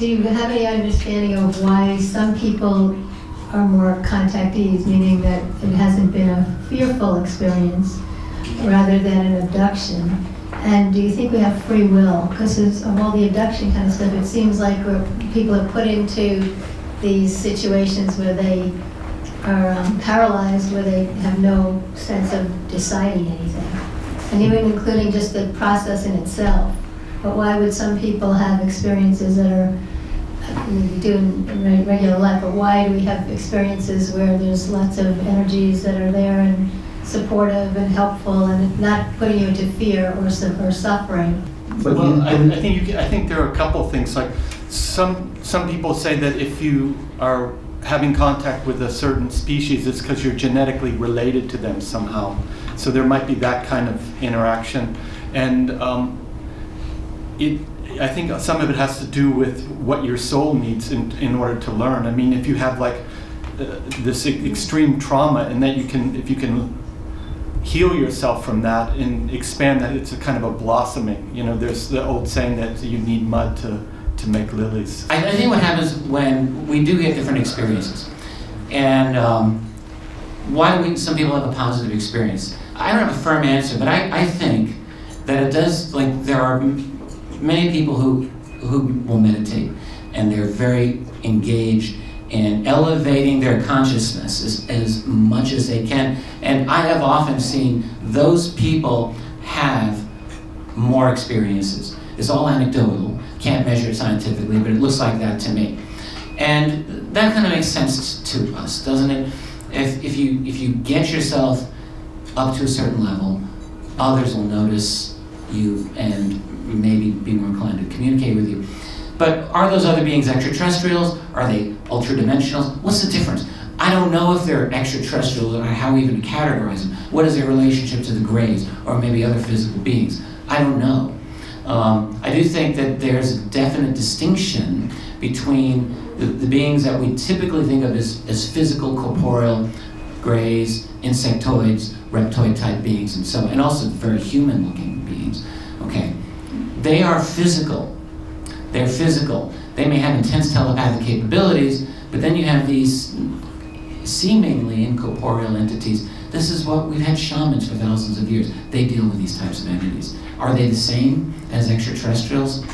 Do you have any understanding of why some people are more contactees, meaning that it hasn't been a fearful experience rather than an abduction? And do you think we have free will? Because of all the abduction kind of stuff, it seems like people are put into these situations where they are paralyzed, where they have no sense of deciding anything. And even including just the process in itself. But why would some people have experiences that are doing in regular life, but why do we have experiences where there's lots of energies that are there and supportive and helpful and not putting you into fear or suffering? Well, I think there are a couple things. Like some people say that if you are having contact with a certain species, it's because you're genetically related to them somehow. So there might be that kind of interaction, and I think some of it has to do with what your soul needs in order to learn. I mean, if you have like this extreme trauma, and that if you can heal yourself from that and expand that, it's a kind of a blossoming. You know, there's the old saying that you need mud to make lilies. I think what happens when we do get different experiences, and why do some people have a positive experience? I don't have a firm answer, but I think that it does, like there are many people who will meditate, and they're very engaged in elevating their consciousness as much as they can. And I have often seen those people have more experiences. It's all anecdotal, can't measure it scientifically, but it looks like that to me. And that kind of makes sense to us, doesn't it? If you get yourself up to a certain level, others will notice you and maybe be more inclined to communicate with you. But are those other beings extraterrestrials? Are they ultra-dimensionals? What's the difference? I don't know if they're extraterrestrials or how even to categorize them. What is their relationship to the grays or maybe other physical beings? I don't know. I do think that there's a definite distinction between the beings that we typically think of as physical, corporeal, grays, insectoids, reptoid-type beings, and so on, and also very human-looking beings. Okay, they are physical. They're physical. They may have intense telepathic capabilities, but then you have these seemingly incorporeal entities. This is what we've had shamans for thousands of years. They deal with these types of entities. Are they the same as extraterrestrials?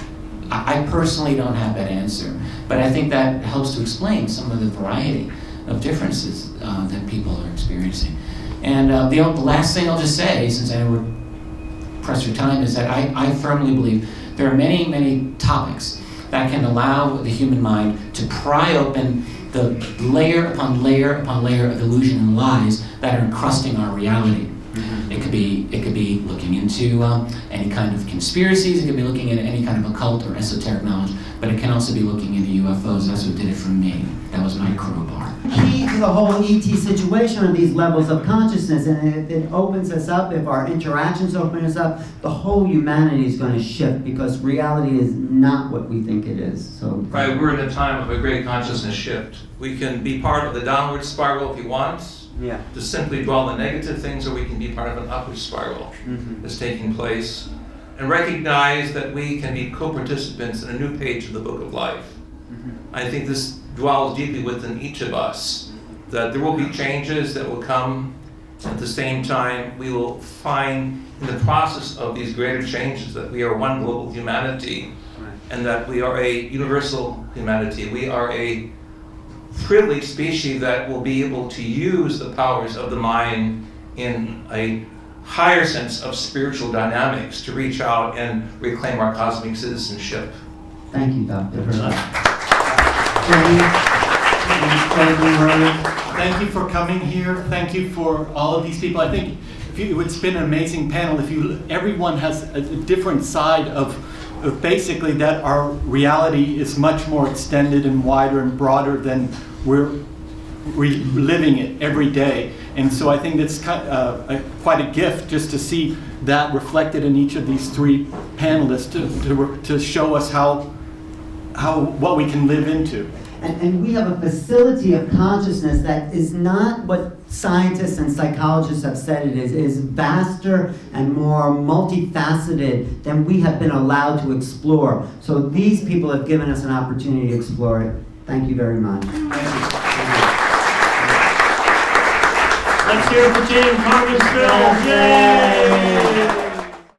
I personally don't have that answer, but I think that helps to explain some of the variety of differences that people are experiencing. And the last thing I'll just say, since I know we're pressed for time, is that I firmly believe there are many, many topics that can allow the human mind to pry open the layer upon layer upon layer of illusion and lies that are encrusting our reality. Mm-hmm. It could be looking into any kind of conspiracies. It could be looking at any kind of occult or esoteric knowledge. But it can also be looking into UFOs. That's what did it for me. That was my crowbar. Key to the whole ET situation are these levels of consciousness, and it opens us up. If our interactions open us up, the whole humanity is going to shift, because reality is not what we think it is. So right, we're in a time of a great consciousness shift. We can be part of the downward spiral if we want, to simply dwell on the negative things, or we can be part of an upward spiral that's taking place, and recognize that we can be co-participants in a new page of the book of life. I think this dwells deeply within each of us, that there will be changes that will come. At the same time, we will find in the process of these greater changes that we are one global humanity, and that we are a universal humanity. We are a privileged species that will be able to use the powers of the mind in a higher sense of spiritual dynamics to reach out and reclaim our cosmic citizenship. Thank you, Dr. Hurtak. Thank you for coming here. Thank you for all of these people. I think it's been an amazing panel. Everyone has a different side of basically that our reality is much more extended and wider and broader than we're living it every day. And so I think it's quite a gift just to see that reflected in each of these three panelists to show us what we can live into. And we have a facility of consciousness that is not what scientists and psychologists have said it is vaster and more multifaceted than we have been allowed to explore. So these people have given us an opportunity to explore it. Thank you very much. Let's hear it for Jane Carmen.